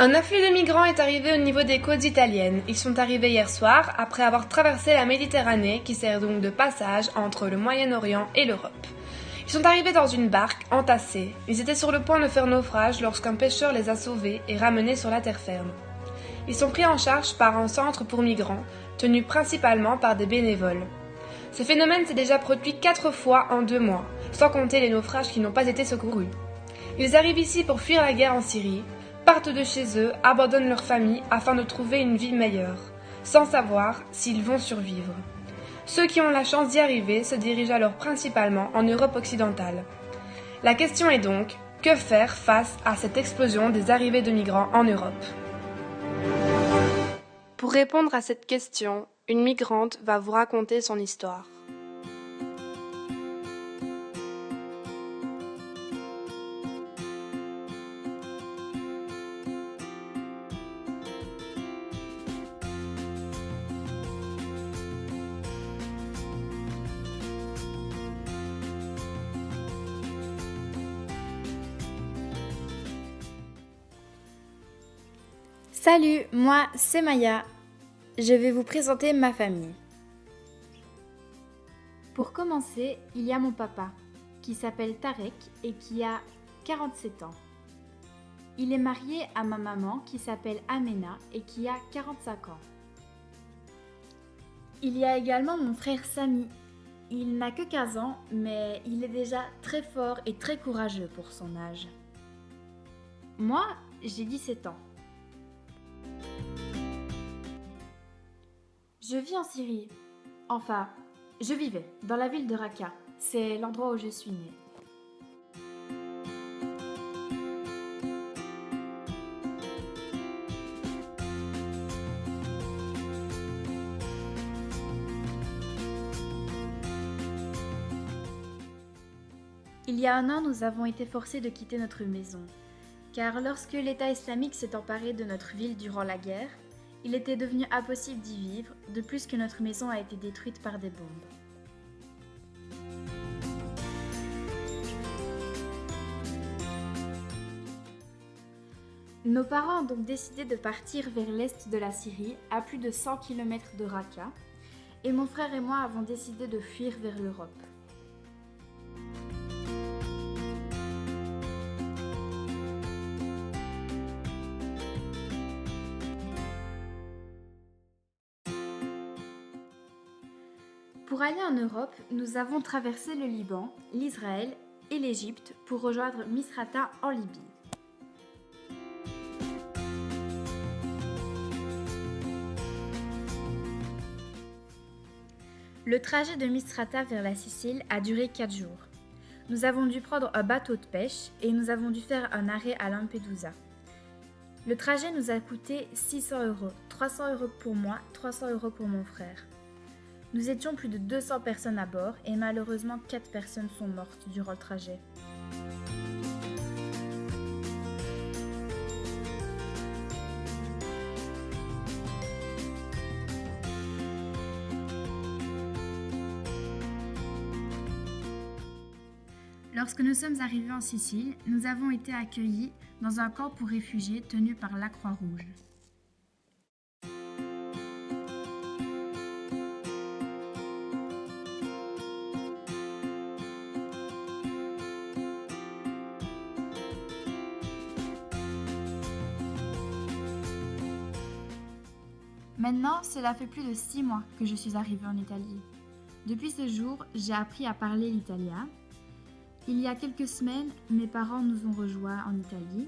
Un afflux de migrants est arrivé au niveau des côtes italiennes. Ils sont arrivés hier soir, après avoir traversé la Méditerranée, qui sert donc de passage entre le Moyen-Orient et l'Europe. Ils sont arrivés dans une barque, entassés. Ils étaient sur le point de faire naufrage lorsqu'un pêcheur les a sauvés et ramenés sur la terre ferme. Ils sont pris en charge par un centre pour migrants, tenu principalement par des bénévoles. Ce phénomène s'est déjà produit 4 fois en 2 mois, sans compter les naufrages qui n'ont pas été secourus. Ils arrivent ici pour fuir la guerre en Syrie, partent de chez eux, abandonnent leur famille afin de trouver une vie meilleure, sans savoir s'ils vont survivre. Ceux qui ont la chance d'y arriver se dirigent alors principalement en Europe occidentale. La question est donc, que faire face à cette explosion des arrivées de migrants en Europe ? Pour répondre à cette question, une migrante va vous raconter son histoire. Salut, moi c'est Maya. Je vais vous présenter ma famille. Pour commencer, il y a mon papa, qui s'appelle Tarek et qui a 47 ans. Il est marié à ma maman qui s'appelle Amena et qui a 45 ans. Il y a également mon frère Sami. Il n'a que 15 ans, mais il est déjà très fort et très courageux pour son âge. Moi, j'ai 17 ans. Je vis en Syrie. Enfin, je vivais dans la ville de Raqqa. C'est l'endroit où je suis née. Il y a un an, nous avons été forcés de quitter notre maison. Car lorsque l'État islamique s'est emparé de notre ville durant la guerre, il était devenu impossible d'y vivre, de plus que notre maison a été détruite par des bombes. Nos parents ont donc décidé de partir vers l'est de la Syrie, à plus de 100 km de Raqqa, et mon frère et moi avons décidé de fuir vers l'Europe. Pour aller en Europe, nous avons traversé le Liban, l'Israël et l'Égypte pour rejoindre Misrata en Libye. Le trajet de Misrata vers la Sicile a duré 4 jours. Nous avons dû prendre un bateau de pêche et nous avons dû faire un arrêt à Lampedusa. Le trajet nous a coûté 600 €, 300 € pour moi, 300 € pour mon frère. Nous étions plus de 200 personnes à bord et malheureusement 4 personnes sont mortes durant le trajet. Lorsque nous sommes arrivés en Sicile, nous avons été accueillis dans un camp pour réfugiés tenu par la Croix-Rouge. Maintenant, cela fait plus de 6 mois que je suis arrivée en Italie. Depuis ce jour, j'ai appris à parler l'italien. Il y a quelques semaines, mes parents nous ont rejoints en Italie.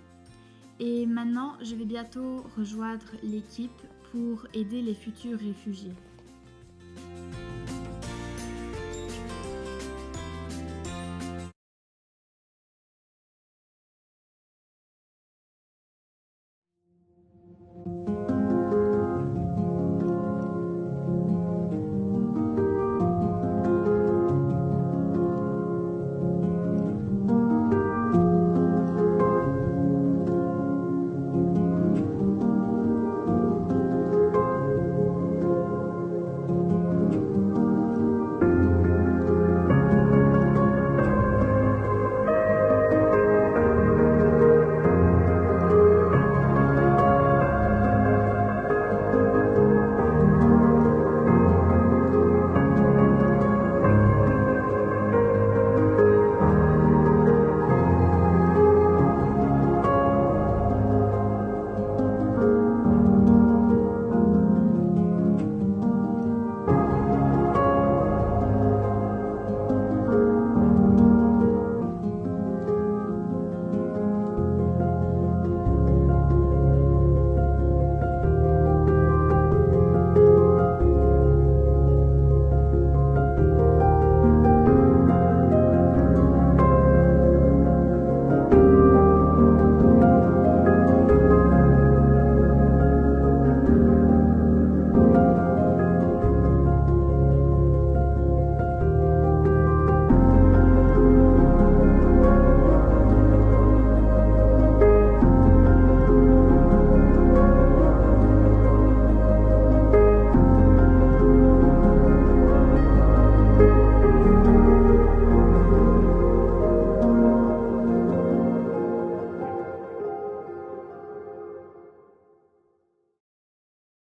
Et maintenant, je vais bientôt rejoindre l'équipe pour aider les futurs réfugiés.